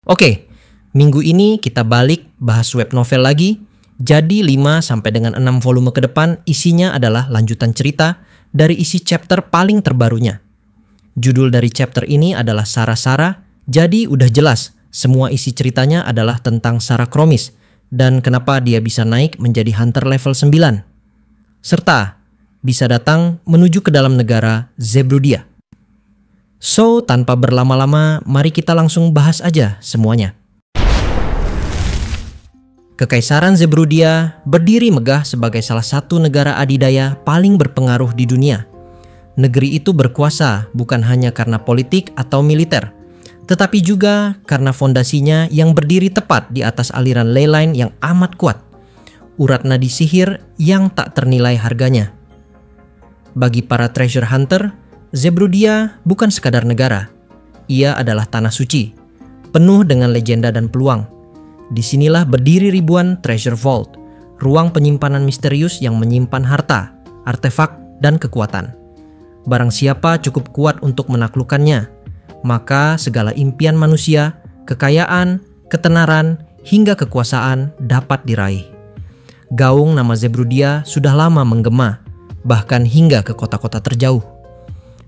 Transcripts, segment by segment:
Oke, minggu ini kita balik bahas web novel lagi. Jadi 5 sampai dengan 6 volume ke depan isinya adalah lanjutan cerita dari isi chapter paling terbarunya. Judul dari chapter ini adalah Sarah. Jadi udah jelas semua isi ceritanya adalah tentang Sarah Kromis dan kenapa dia bisa naik menjadi hunter level 9. Serta bisa datang menuju ke dalam negara Zebruddia. So, tanpa berlama-lama, mari kita langsung bahas aja semuanya. Kekaisaran Zebruddia berdiri megah sebagai salah satu negara adidaya paling berpengaruh di dunia. Negeri itu berkuasa bukan hanya karena politik atau militer, tetapi juga karena fondasinya yang berdiri tepat di atas aliran ley line yang amat kuat. Urat nadi sihir yang tak ternilai harganya. Bagi para treasure hunter, Zebruddia bukan sekadar negara. Ia adalah tanah suci, penuh dengan legenda dan peluang. Disinilah berdiri ribuan treasure vault, ruang penyimpanan misterius yang menyimpan harta, artefak, dan kekuatan. Barang siapa cukup kuat untuk menaklukkannya, maka segala impian manusia, kekayaan, ketenaran, hingga kekuasaan dapat diraih. Gaung nama Zebruddia sudah lama menggema, bahkan hingga ke kota-kota terjauh.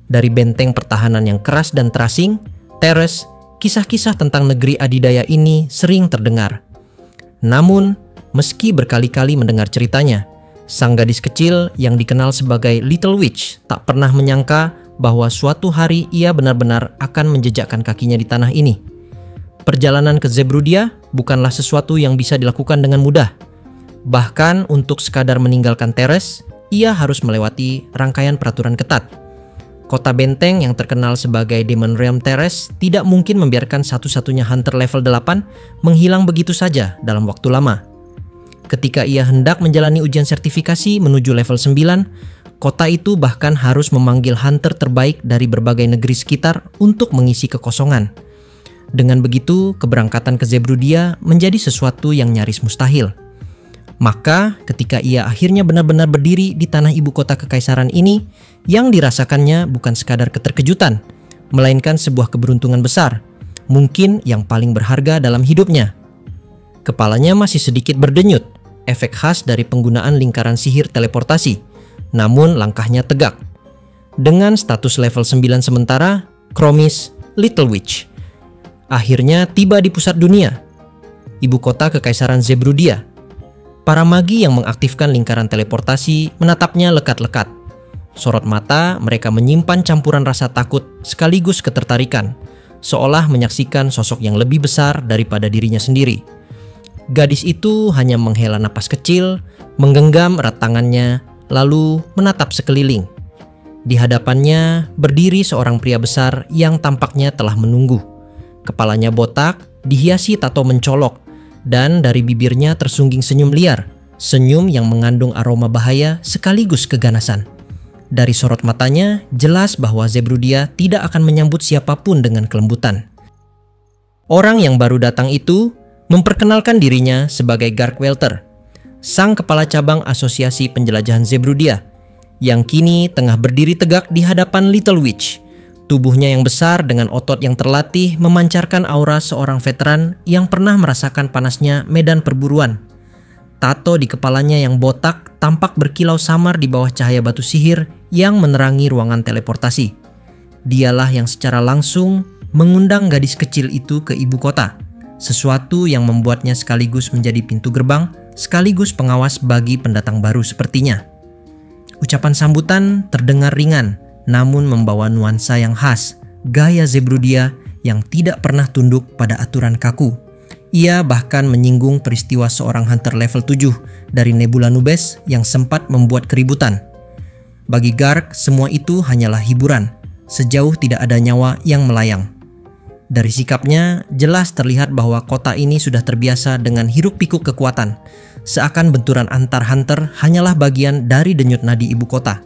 Dari benteng pertahanan yang keras dan terasing, terrace, kisah-kisah tentang negeri adidaya ini sering terdengar. Namun, meski berkali-kali mendengar ceritanya, sang gadis kecil yang dikenal sebagai Little Witch tak pernah menyangka bahwa suatu hari ia benar-benar akan menjejakkan kakinya di tanah ini. Perjalanan ke Zebruddia bukanlah sesuatu yang bisa dilakukan dengan mudah. Bahkan untuk sekadar meninggalkan terrace, ia harus melewati rangkaian peraturan ketat. Kota benteng yang terkenal sebagai Demon Realm Terrace tidak mungkin membiarkan satu-satunya hunter level 8 menghilang begitu saja dalam waktu lama. Ketika ia hendak menjalani ujian sertifikasi menuju level 9, kota itu bahkan harus memanggil hunter terbaik dari berbagai negeri sekitar untuk mengisi kekosongan. Dengan begitu, keberangkatan ke Zebruddia menjadi sesuatu yang nyaris mustahil. Maka ketika ia akhirnya benar-benar berdiri di tanah ibu kota kekaisaran ini, yang dirasakannya bukan sekadar keterkejutan, melainkan sebuah keberuntungan besar, mungkin yang paling berharga dalam hidupnya. Kepalanya masih sedikit berdenyut, efek khas dari penggunaan lingkaran sihir teleportasi, namun langkahnya tegak. Dengan status level 9 sementara, Kromis, Little Witch akhirnya tiba di pusat dunia, ibu kota kekaisaran Zebruddia. Para magi yang mengaktifkan lingkaran teleportasi menatapnya lekat-lekat. Sorot mata mereka menyimpan campuran rasa takut sekaligus ketertarikan, seolah menyaksikan sosok yang lebih besar daripada dirinya sendiri. Gadis itu hanya menghela napas kecil, menggenggam erat tangannya, lalu menatap sekeliling. Di hadapannya berdiri seorang pria besar yang tampaknya telah menunggu. Kepalanya botak, dihiasi tato mencolok, dan dari bibirnya tersungging senyum liar, senyum yang mengandung aroma bahaya sekaligus keganasan. Dari sorot matanya, jelas bahwa Zebruddia tidak akan menyambut siapapun dengan kelembutan. Orang yang baru datang itu memperkenalkan dirinya sebagai Gark Welter, sang kepala cabang asosiasi penjelajahan Zebruddia, yang kini tengah berdiri tegak di hadapan Little Witch. Tubuhnya yang besar dengan otot yang terlatih memancarkan aura seorang veteran yang pernah merasakan panasnya medan perburuan. Tato di kepalanya yang botak tampak berkilau samar di bawah cahaya batu sihir yang menerangi ruangan teleportasi. Dialah yang secara langsung mengundang gadis kecil itu ke ibu kota, sesuatu yang membuatnya sekaligus menjadi pintu gerbang, sekaligus pengawas bagi pendatang baru sepertinya. Ucapan sambutan terdengar ringan, namun membawa nuansa yang khas, gaya Zebruddia yang tidak pernah tunduk pada aturan kaku. Ia bahkan menyinggung peristiwa seorang hunter level 7 dari Nebula Nubes yang sempat membuat keributan. Bagi Gark, semua itu hanyalah hiburan, sejauh tidak ada nyawa yang melayang. Dari sikapnya, jelas terlihat bahwa kota ini sudah terbiasa dengan hiruk-pikuk kekuatan, seakan benturan antar hunter hanyalah bagian dari denyut nadi ibu kota.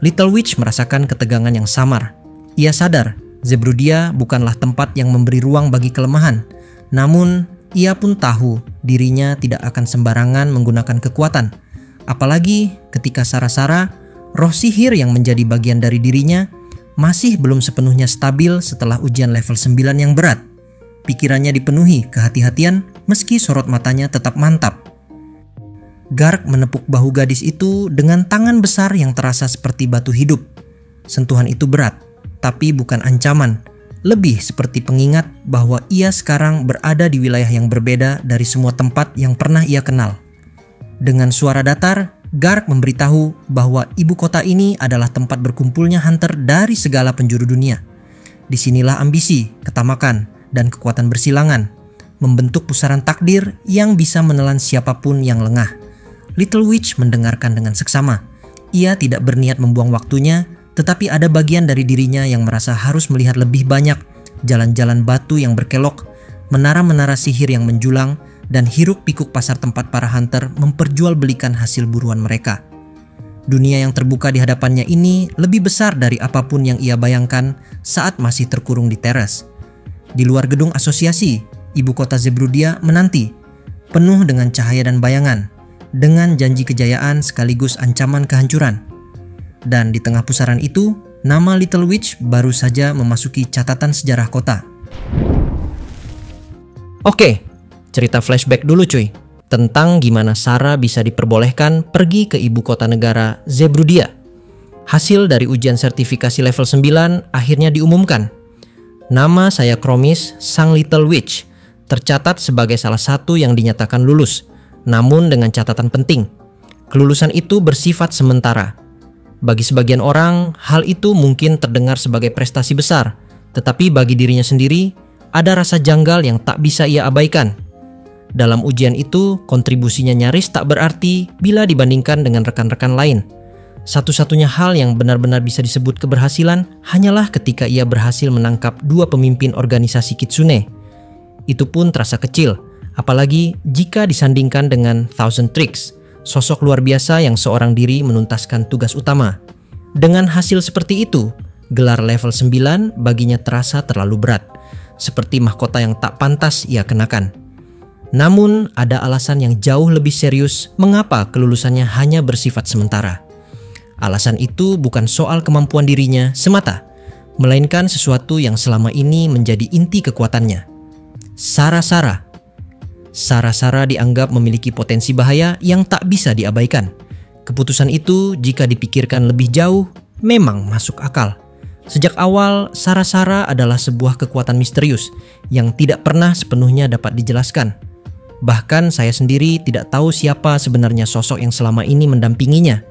Little Witch merasakan ketegangan yang samar. Ia sadar, Zebruddia bukanlah tempat yang memberi ruang bagi kelemahan. Namun, ia pun tahu dirinya tidak akan sembarangan menggunakan kekuatan. Apalagi ketika Sarah, roh sihir yang menjadi bagian dari dirinya, masih belum sepenuhnya stabil setelah ujian level 9 yang berat. pikirannya dipenuhi kehati-hatian meski sorot matanya tetap mantap. Garg menepuk bahu gadis itu dengan tangan besar yang terasa seperti batu hidup. Sentuhan itu berat, tapi bukan ancaman. Lebih seperti pengingat bahwa ia sekarang berada di wilayah yang berbeda dari semua tempat yang pernah ia kenal. Dengan suara datar, Garg memberitahu bahwa ibu kota ini adalah tempat berkumpulnya hunter dari segala penjuru dunia. Disinilah ambisi, ketamakan, dan kekuatan bersilangan membentuk pusaran takdir yang bisa menelan siapapun yang lengah. Little Witch mendengarkan dengan seksama. Ia tidak berniat membuang waktunya, tetapi ada bagian dari dirinya yang merasa harus melihat lebih banyak jalan-jalan batu yang berkelok, menara-menara sihir yang menjulang, dan hiruk-pikuk pasar tempat para hunter memperjualbelikan hasil buruan mereka. Dunia yang terbuka di hadapannya ini lebih besar dari apapun yang ia bayangkan saat masih terkurung di teras. Di luar gedung asosiasi, ibu kota Zerbrudia menanti, penuh dengan cahaya dan bayangan, dengan janji kejayaan sekaligus ancaman kehancuran. Dan di tengah pusaran itu, nama Little Witch baru saja memasuki catatan sejarah kota. Oke, cerita flashback dulu cuy, tentang gimana Sarah bisa diperbolehkan pergi ke ibu kota negara Zerbrudia. Hasil dari ujian sertifikasi level 9 akhirnya diumumkan. Nama saya Chromis, sang Little Witch, tercatat sebagai salah satu yang dinyatakan lulus. Namun dengan catatan penting, kelulusan itu bersifat sementara. Bagi sebagian orang, hal itu mungkin terdengar sebagai prestasi besar, tetapi bagi dirinya sendiri, ada rasa janggal yang tak bisa ia abaikan. Dalam ujian itu, kontribusinya nyaris tak berarti bila dibandingkan dengan rekan-rekan lain. Satu-satunya hal yang benar-benar bisa disebut keberhasilan hanyalah ketika ia berhasil menangkap 2 pemimpin organisasi Kitsune. Itu pun terasa kecil, apalagi jika disandingkan dengan Thousand Tricks, sosok luar biasa yang seorang diri menuntaskan tugas utama. Dengan hasil seperti itu, gelar level 9 baginya terasa terlalu berat, seperti mahkota yang tak pantas ia kenakan. Namun, ada alasan yang jauh lebih serius mengapa kelulusannya hanya bersifat sementara. Alasan itu bukan soal kemampuan dirinya semata, melainkan sesuatu yang selama ini menjadi inti kekuatannya. Sarah dianggap memiliki potensi bahaya yang tak bisa diabaikan. Keputusan itu jika dipikirkan lebih jauh memang masuk akal. Sejak awal, Sarah adalah sebuah kekuatan misterius yang tidak pernah sepenuhnya dapat dijelaskan. Bahkan saya sendiri tidak tahu siapa sebenarnya sosok yang selama ini mendampinginya.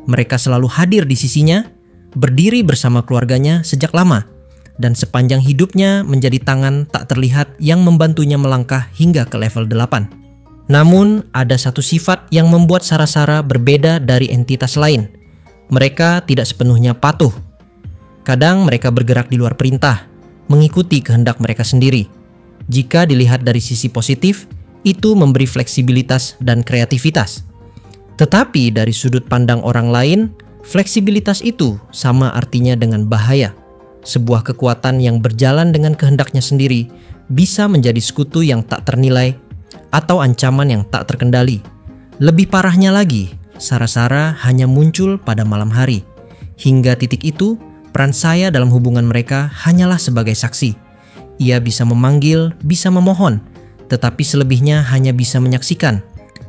Mereka selalu hadir di sisinya, berdiri bersama keluarganya sejak lama, dan sepanjang hidupnya menjadi tangan tak terlihat yang membantunya melangkah hingga ke level 8. Namun, ada satu sifat yang membuat Sarah berbeda dari entitas lain. Mereka tidak sepenuhnya patuh. Kadang mereka bergerak di luar perintah, mengikuti kehendak mereka sendiri. Jika dilihat dari sisi positif, itu memberi fleksibilitas dan kreativitas. Tetapi dari sudut pandang orang lain, fleksibilitas itu sama artinya dengan bahaya. Sebuah kekuatan yang berjalan dengan kehendaknya sendiri bisa menjadi sekutu yang tak ternilai atau ancaman yang tak terkendali. Lebih parahnya lagi, Sarah hanya muncul pada malam hari. Hingga titik itu, peran saya dalam hubungan mereka hanyalah sebagai saksi. Ia bisa memanggil, bisa memohon, tetapi selebihnya hanya bisa menyaksikan.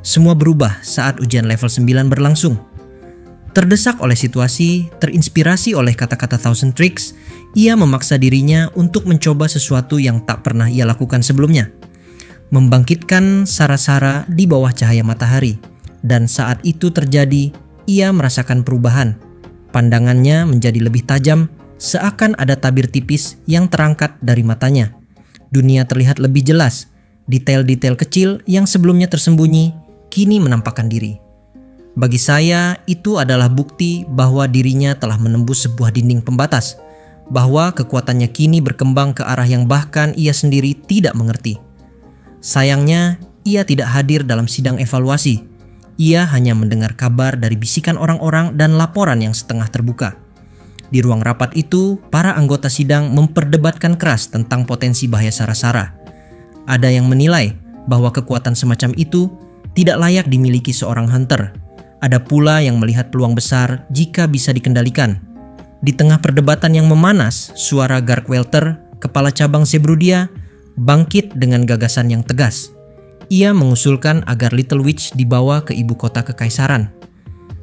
Semua berubah saat ujian level 9 berlangsung. Terdesak oleh situasi, terinspirasi oleh kata-kata Thousand Tricks, ia memaksa dirinya untuk mencoba sesuatu yang tak pernah ia lakukan sebelumnya. Membangkitkan Sarah di bawah cahaya matahari. Dan saat itu terjadi, ia merasakan perubahan. Pandangannya menjadi lebih tajam, seakan ada tabir tipis yang terangkat dari matanya. Dunia terlihat lebih jelas. Detail-detail kecil yang sebelumnya tersembunyi kini menampakkan diri. Bagi saya, itu adalah bukti bahwa dirinya telah menembus sebuah dinding pembatas, bahwa kekuatannya kini berkembang ke arah yang bahkan ia sendiri tidak mengerti. Sayangnya, ia tidak hadir dalam sidang evaluasi. Ia hanya mendengar kabar dari bisikan orang-orang dan laporan yang setengah terbuka. Di ruang rapat itu, para anggota sidang memperdebatkan keras tentang potensi bahaya Sarah. Ada yang menilai bahwa kekuatan semacam itu tidak layak dimiliki seorang hunter. Ada pula yang melihat peluang besar jika bisa dikendalikan. Di tengah perdebatan yang memanas, suara Garg Welter, kepala cabang Zerbrudia, bangkit dengan gagasan yang tegas. Ia mengusulkan agar Little Witch dibawa ke ibu kota kekaisaran.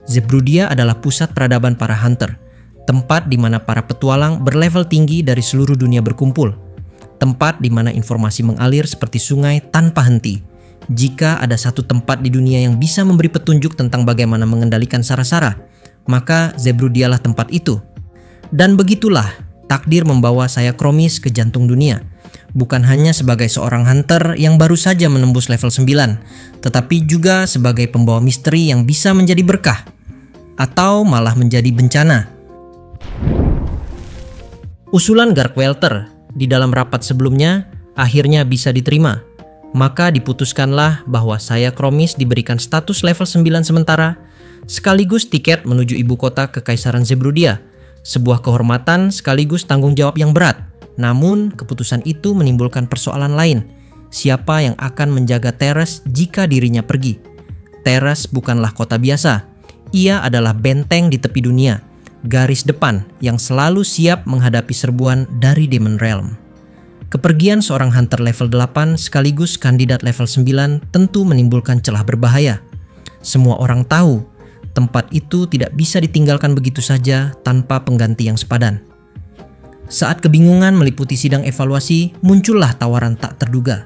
Zerbrudia adalah pusat peradaban para hunter, tempat di mana para petualang berlevel tinggi dari seluruh dunia berkumpul, tempat di mana informasi mengalir seperti sungai tanpa henti. Jika ada satu tempat di dunia yang bisa memberi petunjuk tentang bagaimana mengendalikan Sara-Sara, maka Zerbrudialah tempat itu. Dan begitulah takdir membawa saya Chromis ke jantung dunia. Bukan hanya sebagai seorang hunter yang baru saja menembus level 9, tetapi juga sebagai pembawa misteri yang bisa menjadi berkah, atau malah menjadi bencana. Usulan Garkwelter di dalam rapat sebelumnya akhirnya bisa diterima. Maka diputuskanlah bahwa saya Chromis diberikan status level 9 sementara, sekaligus tiket menuju ibu kota kekaisaran Zerbrudia. Sebuah kehormatan sekaligus tanggung jawab yang berat. Namun keputusan itu menimbulkan persoalan lain. Siapa yang akan menjaga Teres jika dirinya pergi? Teres bukanlah kota biasa. Ia adalah benteng di tepi dunia, garis depan yang selalu siap menghadapi serbuan dari Demon Realm. Kepergian seorang hunter level 8 sekaligus kandidat level 9 tentu menimbulkan celah berbahaya. Semua orang tahu tempat itu tidak bisa ditinggalkan begitu saja tanpa pengganti yang sepadan. Saat kebingungan meliputi sidang evaluasi, muncullah tawaran tak terduga.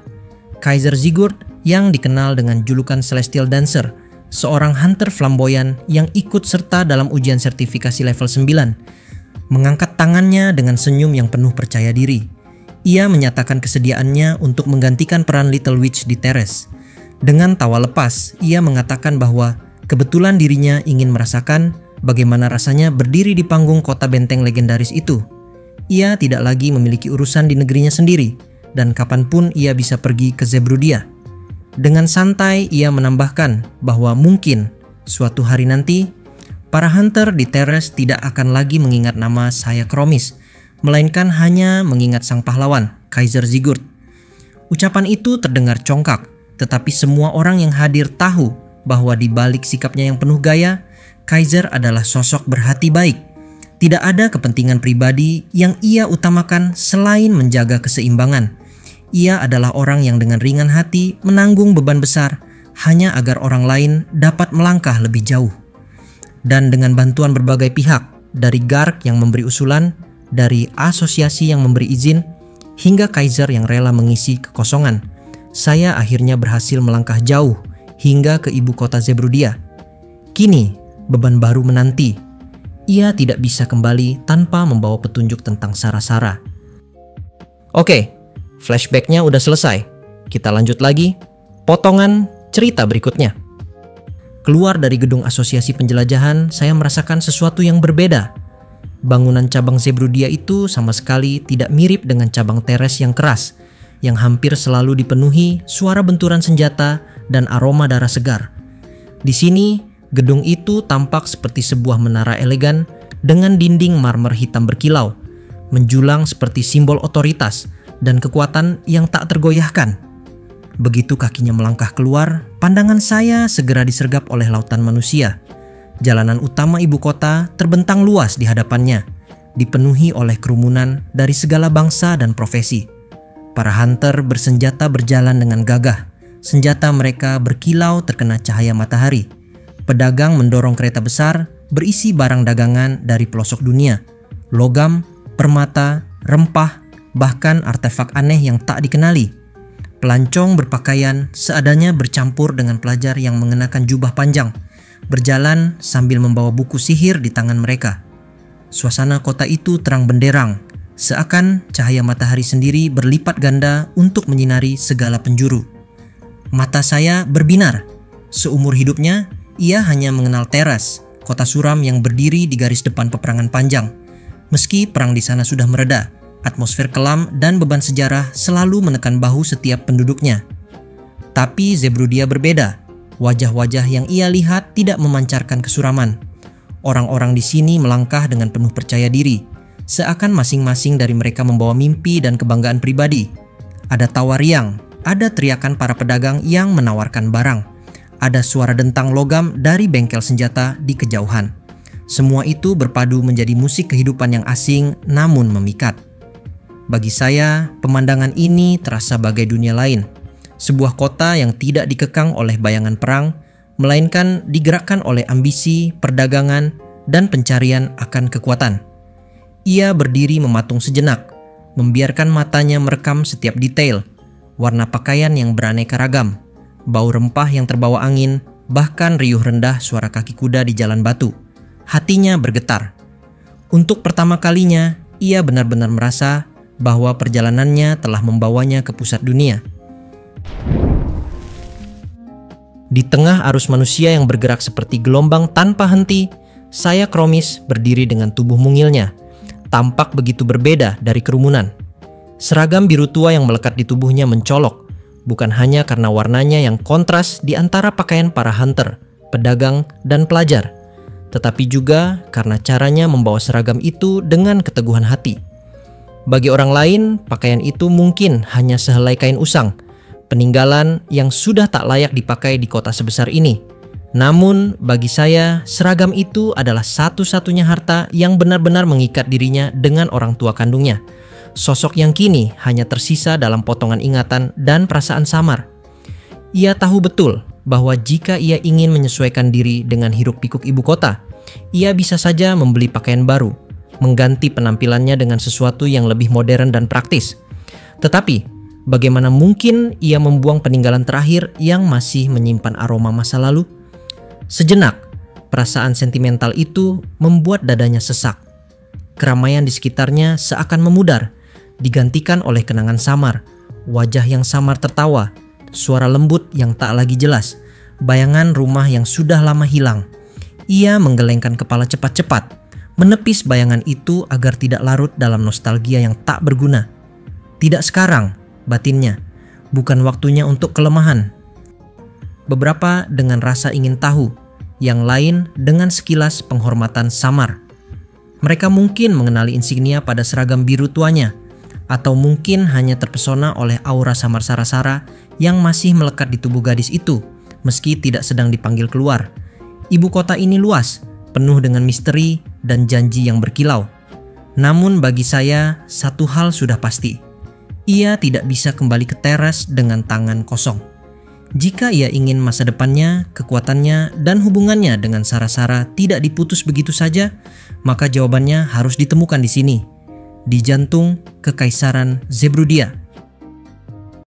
Kaiser Sigurd yang dikenal dengan julukan Celestial Dancer, seorang hunter flamboyan yang ikut serta dalam ujian sertifikasi level 9, mengangkat tangannya dengan senyum yang penuh percaya diri. Ia menyatakan kesediaannya untuk menggantikan peran Little Witch di Teres. Dengan tawa lepas, ia mengatakan bahwa kebetulan dirinya ingin merasakan bagaimana rasanya berdiri di panggung kota benteng legendaris itu. Ia tidak lagi memiliki urusan di negerinya sendiri, dan kapanpun ia bisa pergi ke Zerbrudia. Dengan santai, ia menambahkan bahwa mungkin suatu hari nanti, para hunter di Teres tidak akan lagi mengingat nama saya Chromis, melainkan hanya mengingat sang pahlawan, Kaiser Sigurd. Ucapan itu terdengar congkak, tetapi semua orang yang hadir tahu bahwa di balik sikapnya yang penuh gaya, Kaiser adalah sosok berhati baik. Tidak ada kepentingan pribadi yang ia utamakan selain menjaga keseimbangan. Ia adalah orang yang dengan ringan hati menanggung beban besar hanya agar orang lain dapat melangkah lebih jauh. Dan dengan bantuan berbagai pihak, dari Gark yang memberi usulan, dari asosiasi yang memberi izin, hingga Kaiser yang rela mengisi kekosongan, saya akhirnya berhasil melangkah jauh hingga ke ibu kota Zerbrudia. Kini, beban baru menanti. Ia tidak bisa kembali tanpa membawa petunjuk tentang Sara-Sara. Oke, flashbacknya udah selesai. Kita lanjut lagi, potongan cerita berikutnya. Keluar dari gedung asosiasi penjelajahan, saya merasakan sesuatu yang berbeda. Bangunan cabang Zerbrudia itu sama sekali tidak mirip dengan cabang Teres yang keras, yang hampir selalu dipenuhi suara benturan senjata dan aroma darah segar. Di sini, gedung itu tampak seperti sebuah menara elegan dengan dinding marmer hitam berkilau, menjulang seperti simbol otoritas dan kekuatan yang tak tergoyahkan. Begitu kakinya melangkah keluar, pandangan saya segera disergap oleh lautan manusia. Jalanan utama ibu kota terbentang luas di hadapannya, dipenuhi oleh kerumunan dari segala bangsa dan profesi. Para hunter bersenjata berjalan dengan gagah. Senjata mereka berkilau terkena cahaya matahari. Pedagang mendorong kereta besar berisi barang dagangan dari pelosok dunia. Logam, permata, rempah, bahkan artefak aneh yang tak dikenali. Pelancong berpakaian seadanya bercampur dengan pelajar yang mengenakan jubah panjang, berjalan sambil membawa buku sihir di tangan mereka. Suasana kota itu terang benderang, seakan cahaya matahari sendiri berlipat ganda untuk menyinari segala penjuru. Mata saya berbinar. Seumur hidupnya, ia hanya mengenal Teres, kota suram yang berdiri di garis depan peperangan panjang. Meski perang di sana sudah mereda, atmosfer kelam dan beban sejarah selalu menekan bahu setiap penduduknya. Tapi Zerbrudia berbeda. Wajah-wajah yang ia lihat tidak memancarkan kesuraman. Orang-orang di sini melangkah dengan penuh percaya diri, seakan masing-masing dari mereka membawa mimpi dan kebanggaan pribadi. Ada tawa riang, ada teriakan para pedagang yang menawarkan barang, ada suara dentang logam dari bengkel senjata di kejauhan. Semua itu berpadu menjadi musik kehidupan yang asing namun memikat. Bagi saya, pemandangan ini terasa bagai dunia lain. Sebuah kota yang tidak dikekang oleh bayangan perang, melainkan digerakkan oleh ambisi, perdagangan, dan pencarian akan kekuatan. Ia berdiri mematung sejenak, membiarkan matanya merekam setiap detail, warna pakaian yang beraneka ragam, bau rempah yang terbawa angin, bahkan riuh rendah suara kaki kuda di jalan batu. Hatinya bergetar. Untuk pertama kalinya, ia benar-benar merasa bahwa perjalanannya telah membawanya ke pusat dunia. Di tengah arus manusia yang bergerak seperti gelombang tanpa henti, saya Kromis berdiri dengan tubuh mungilnya, tampak begitu berbeda dari kerumunan. Seragam biru tua yang melekat di tubuhnya mencolok, bukan hanya karena warnanya yang kontras di antara pakaian para hunter, pedagang, dan pelajar, tetapi juga karena caranya membawa seragam itu dengan keteguhan hati. Bagi orang lain, pakaian itu mungkin hanya sehelai kain usang, peninggalan yang sudah tak layak dipakai di kota sebesar ini. Namun, bagi saya, seragam itu adalah satu-satunya harta yang benar-benar mengikat dirinya dengan orang tua kandungnya. Sosok yang kini hanya tersisa dalam potongan ingatan dan perasaan samar. Ia tahu betul bahwa jika ia ingin menyesuaikan diri dengan hiruk-pikuk ibu kota, ia bisa saja membeli pakaian baru, mengganti penampilannya dengan sesuatu yang lebih modern dan praktis. Tetapi, bagaimana mungkin ia membuang peninggalan terakhir yang masih menyimpan aroma masa lalu? Sejenak, perasaan sentimental itu membuat dadanya sesak. Keramaian di sekitarnya seakan memudar, digantikan oleh kenangan samar, wajah yang samar tertawa, suara lembut yang tak lagi jelas, bayangan rumah yang sudah lama hilang. Ia menggelengkan kepala cepat-cepat, menepis bayangan itu agar tidak larut dalam nostalgia yang tak berguna. Tidak sekarang, batinnya, bukan waktunya untuk kelemahan. Beberapa dengan rasa ingin tahu, yang lain dengan sekilas penghormatan samar. Mereka mungkin mengenali insignia pada seragam biru tuanya, atau mungkin hanya terpesona oleh aura samar Sarasara yang masih melekat di tubuh gadis itu, meski tidak sedang dipanggil keluar. Ibu kota ini luas, penuh dengan misteri dan janji yang berkilau. Namun bagi saya, satu hal sudah pasti. Ia tidak bisa kembali ke teras dengan tangan kosong. Jika ia ingin masa depannya, kekuatannya, dan hubungannya dengan Sarasara tidak diputus begitu saja, maka jawabannya harus ditemukan di sini, di jantung Kekaisaran Zerbrudia.